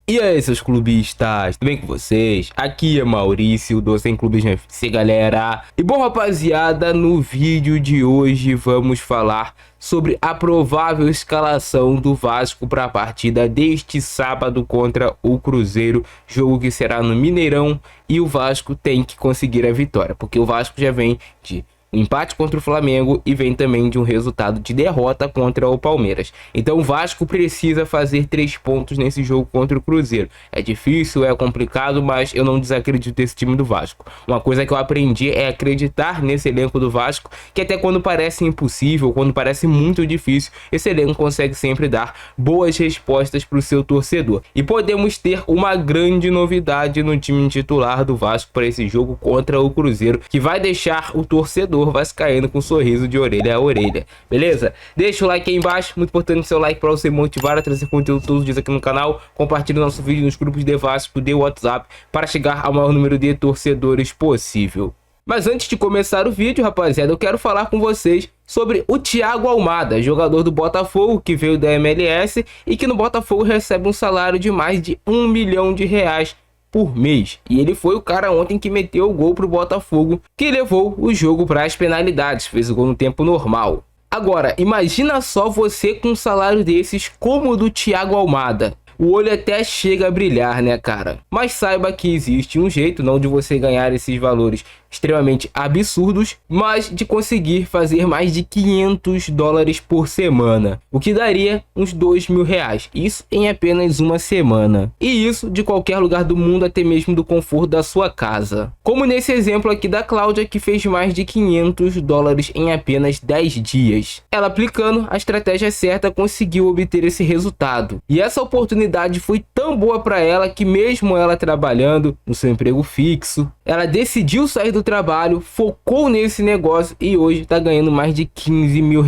E aí, seus clubistas, tudo bem com vocês? Aqui é Maurício, do Sem Clubes no FC, galera. E bom, rapaziada, no vídeo de hoje vamos falar sobre a provável escalação do Vasco para a partida deste sábado contra o Cruzeiro, jogo que será no Mineirão, e o Vasco tem que conseguir a vitória, porque o Vasco já vem de um empate contra o Flamengo e vem também de um resultado de derrota contra o Palmeiras. Então o Vasco precisa fazer 3 pontos nesse jogo contra o Cruzeiro. É difícil, é complicado, mas eu não desacredito desse time do Vasco. Uma coisa que eu aprendi é acreditar nesse elenco do Vasco, que até quando parece impossível, quando parece muito difícil, esse elenco consegue sempre dar boas respostas para o seu torcedor. E podemos ter uma grande novidade no time titular do Vasco para esse jogo contra o Cruzeiro, que vai deixar o torcedor vascaíno com um sorriso de orelha a orelha, beleza? Deixa o like aí embaixo, muito importante seu like para você motivar a trazer conteúdo todos os dias aqui no canal. Compartilhe nosso vídeo nos grupos de Vasco, de WhatsApp, para chegar ao maior número de torcedores possível. Mas antes de começar o vídeo, rapaziada, eu quero falar com vocês sobre o Thiago Almada, jogador do Botafogo, que veio da MLS e que no Botafogo recebe um salário de mais de R$1 milhão por mês. E ele foi o cara ontem que meteu o gol pro Botafogo, que levou o jogo para as penalidades, fez o gol no tempo normal. Agora, imagina só você com um salário desses como o do Thiago Almada. O olho até chega a brilhar, né, cara? Mas saiba que existe um jeito, não de você ganhar esses valores extremamente absurdos, mas de conseguir fazer mais de $500 por semana, o que daria uns R$2.000, isso em apenas uma semana, e isso de qualquer lugar do mundo, até mesmo do conforto da sua casa, como nesse exemplo aqui da Cláudia, que fez mais de $500 em apenas 10 dias. Ela, aplicando a estratégia certa, conseguiu obter esse resultado, e essa oportunidade foi tão boa para ela que, mesmo ela trabalhando no seu emprego fixo, ela decidiu sair do trabalho, focou nesse negócio e hoje tá ganhando mais de R$15 mil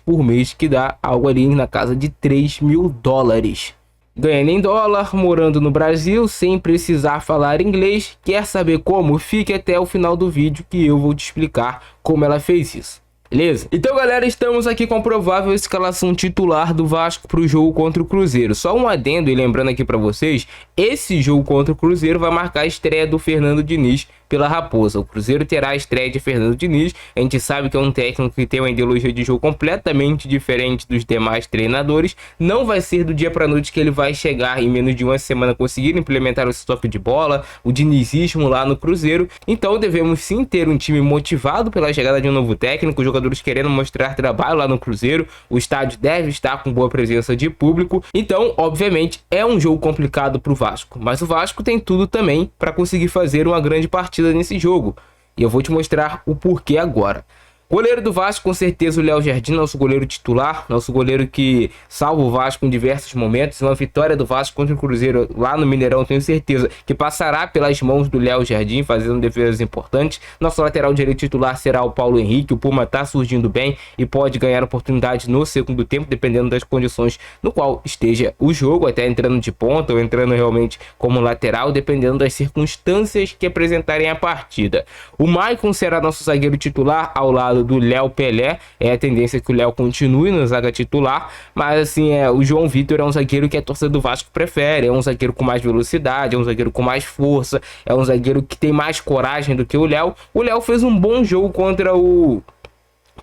por mês, que dá algo ali na casa de $3.000. Ganhando em dólar, morando no Brasil, sem precisar falar inglês. Quer saber como? Fique até o final do vídeo que eu vou te explicar como ela fez isso. Beleza? Então, galera, estamos aqui com a provável escalação titular do Vasco para o jogo contra o Cruzeiro. Só um adendo e lembrando aqui para vocês, esse jogo contra o Cruzeiro vai marcar a estreia do Fernando Diniz pela Raposa. O Cruzeiro terá a estreia de Fernando Diniz. A gente sabe que é um técnico que tem uma ideologia de jogo completamente diferente dos demais treinadores. Não vai ser do dia para noite que ele vai chegar em menos de uma semana conseguir implementar o toque de bola, o dinizismo lá no Cruzeiro. Então devemos sim ter um time motivado pela chegada de um novo técnico, jogadores querendo mostrar trabalho lá no Cruzeiro. O estádio deve estar com boa presença de público. Então, obviamente, é um jogo complicado para o Vasco, mas o Vasco tem tudo também para conseguir fazer uma grande partida nesse jogo, e eu vou te mostrar o porquê agora. Goleiro do Vasco, com certeza o Léo Jardim, nosso goleiro titular, nosso goleiro que salva o Vasco em diversos momentos. Uma vitória do Vasco contra o Cruzeiro lá no Mineirão, tenho certeza que passará pelas mãos do Léo Jardim, fazendo defesas importantes. Nosso lateral direito titular será o Paulo Henrique. O Puma tá surgindo bem e pode ganhar oportunidade no segundo tempo, dependendo das condições no qual esteja o jogo, até entrando de ponta ou entrando realmente como lateral, dependendo das circunstâncias que apresentarem a partida. O Maicon será nosso zagueiro titular ao lado do Léo Pelé. É a tendência que o Léo continue na zaga titular, mas assim, o João Vitor é um zagueiro que a torcida do Vasco prefere, é um zagueiro com mais velocidade, é um zagueiro com mais força, é um zagueiro que tem mais coragem do que o Léo. O Léo fez um bom jogo contra o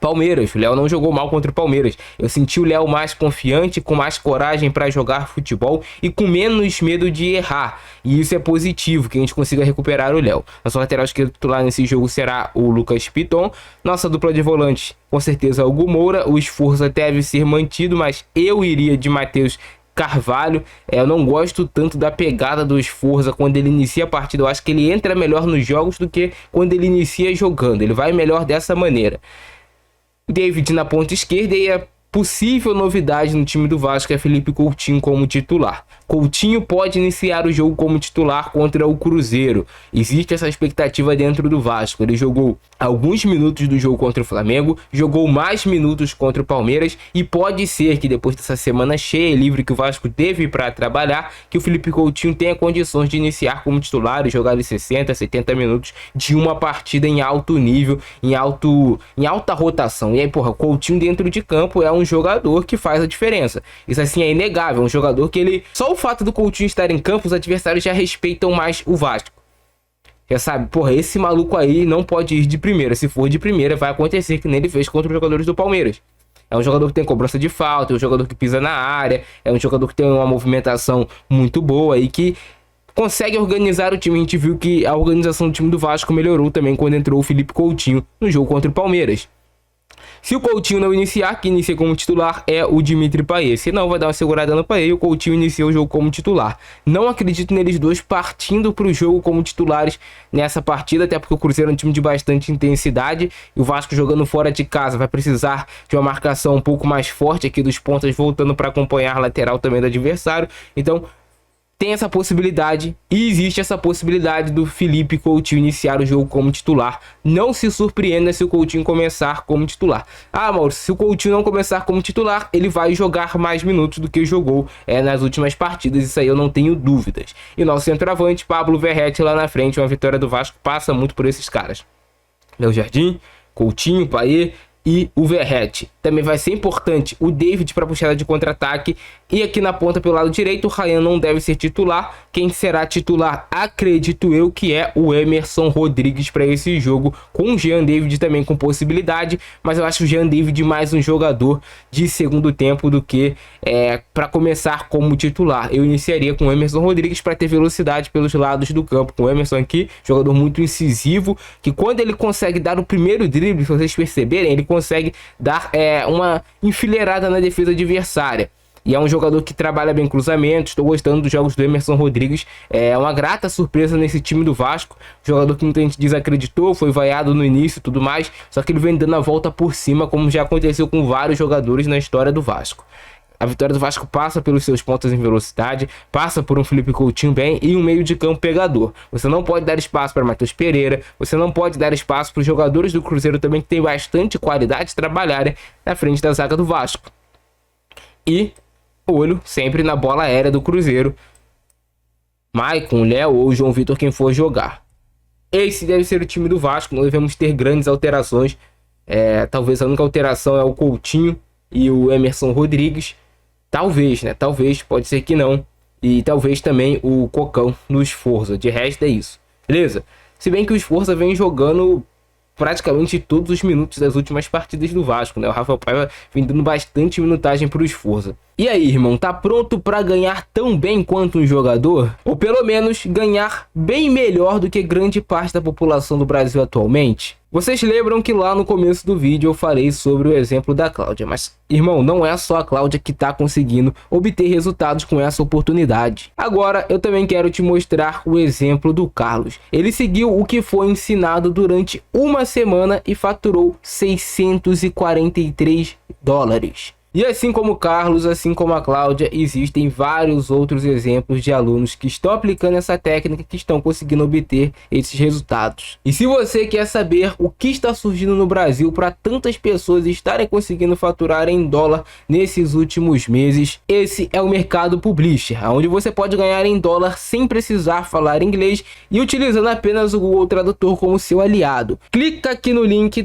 Palmeiras. O Léo não jogou mal contra o Palmeiras. Eu senti o Léo mais confiante, com mais coragem para jogar futebol e com menos medo de errar. E isso é positivo, que a gente consiga recuperar o Léo. Nosso lateral esquerdo titular nesse jogo será o Lucas Piton. Nossa dupla de volantes, com certeza, o Hugo Moura. O Esforza deve ser mantido, mas eu iria de Matheus Carvalho. Eu não gosto tanto da pegada do Esforza quando ele inicia a partida. Eu acho que ele entra melhor nos jogos do que quando ele inicia jogando. Ele vai melhor dessa maneira. David na ponta esquerda, e a possível novidade no time do Vasco é Felipe Coutinho como titular. Coutinho pode iniciar o jogo como titular contra o Cruzeiro. Existe essa expectativa dentro do Vasco. Ele jogou alguns minutos do jogo contra o Flamengo, jogou mais minutos contra o Palmeiras, e pode ser que depois dessa semana cheia e livre que o Vasco teve para trabalhar, que o Felipe Coutinho tenha condições de iniciar como titular e jogar ali 60, 70 minutos de uma partida em alto nível, em alta rotação. E aí, porra, Coutinho dentro de campo é um jogador que faz a diferença. Isso assim é inegável, um jogador que ele... Só o fato do Coutinho estar em campo, os adversários já respeitam mais o Vasco. Já sabe, porra, esse maluco aí não pode ir de primeira. Se for de primeira, vai acontecer que nem ele fez contra os jogadores do Palmeiras. É um jogador que tem cobrança de falta, é um jogador que pisa na área, é um jogador que tem uma movimentação muito boa e que consegue organizar o time. A gente viu que a organização do time do Vasco melhorou também quando entrou o Felipe Coutinho no jogo contra o Palmeiras. Se o Coutinho não iniciar, quem inicia como titular é o Dimitri Payet. Se não, vai dar uma segurada no Payet e o Coutinho inicia o jogo como titular. Não acredito neles dois partindo para o jogo como titulares nessa partida, até porque o Cruzeiro é um time de bastante intensidade e o Vasco jogando fora de casa vai precisar de uma marcação um pouco mais forte aqui dos pontas, voltando para acompanhar a lateral também do adversário. Então tem essa possibilidade e existe essa possibilidade do Felipe Coutinho iniciar o jogo como titular. Não se surpreenda se o Coutinho começar como titular. Ah, Maurício, se o Coutinho não começar como titular, ele vai jogar mais minutos do que jogou nas últimas partidas. Isso aí eu não tenho dúvidas. E nosso centroavante, Pablo Verratti, lá na frente, uma vitória do Vasco passa muito por esses caras. Léo Jardim, Coutinho, Payet e o Verratti. Também vai ser importante o David para puxada de contra-ataque. E aqui na ponta pelo lado direito, o Ryan não deve ser titular. Quem será titular, acredito eu, que é o Emerson Rodrigues para esse jogo, com o Jean David também com possibilidade. Mas eu acho o Jean David mais um jogador de segundo tempo do que para começar como titular. Eu iniciaria com o Emerson Rodrigues para ter velocidade pelos lados do campo. Com o Emerson aqui, jogador muito incisivo, que quando ele consegue dar o primeiro drible, se vocês perceberem, ele consegue dar uma enfileirada na defesa adversária. E é um jogador que trabalha bem cruzamentos. Estou gostando dos jogos do Emerson Rodrigues. É uma grata surpresa nesse time do Vasco. Jogador que muita gente desacreditou, foi vaiado no início e tudo mais. Só que ele vem dando a volta por cima, como já aconteceu com vários jogadores na história do Vasco. A vitória do Vasco passa pelos seus pontos em velocidade, passa por um Felipe Coutinho bem e um meio de campo pegador. Você não pode dar espaço para Matheus Pereira, você não pode dar espaço para os jogadores do Cruzeiro também, que tem bastante qualidade, trabalharem na frente da zaga do Vasco. E olho sempre na bola aérea do Cruzeiro. Maicon, Léo ou João Vitor, quem for jogar. Esse deve ser o time do Vasco, não devemos ter grandes alterações. Talvez a única alteração é o Coutinho e o Emerson Rodrigues. Talvez, né? Talvez, pode ser que não. E talvez também o Cocão no Sforza. De resto é isso. Beleza? Se bem que o Sforza vem jogando praticamente todos os minutos das últimas partidas do Vasco, né? O Rafael Paiva vem dando bastante minutagem para o Sforza. E aí, irmão, tá pronto para ganhar tão bem quanto um jogador? Ou pelo menos ganhar bem melhor do que grande parte da população do Brasil atualmente? Vocês lembram que lá no começo do vídeo eu falei sobre o exemplo da Cláudia, mas, irmão, não é só a Cláudia que tá conseguindo obter resultados com essa oportunidade. Agora eu também quero te mostrar o exemplo do Carlos. Ele seguiu o que foi ensinado durante uma semana e faturou $643. E assim como o Carlos, assim como a Cláudia, existem vários outros exemplos de alunos que estão aplicando essa técnica, que estão conseguindo obter esses resultados. E se você quer saber o que está surgindo no Brasil para tantas pessoas estarem conseguindo faturar em dólar nesses últimos meses, esse é o Mercado Publisher, onde você pode ganhar em dólar sem precisar falar inglês e utilizando apenas o Google Tradutor como seu aliado. Clique aqui no link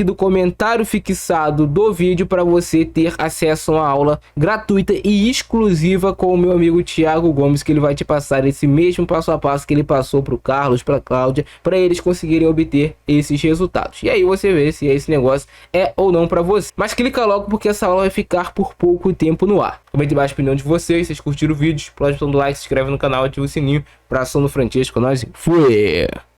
do comentário fixado do vídeo para você ter acesso a uma aula gratuita e exclusiva com o meu amigo Thiago Gomes, que ele vai te passar esse mesmo passo a passo que ele passou para o Carlos, para a Cláudia, para eles conseguirem obter esses resultados. E aí você vê se esse negócio é ou não para você. Mas clica logo, porque essa aula vai ficar por pouco tempo no ar. Comente embaixo a opinião de vocês, se vocês curtiram o vídeo, explode o botão do like, se inscreve no canal, ativa o sininho. Abração no Francesco, nós fui!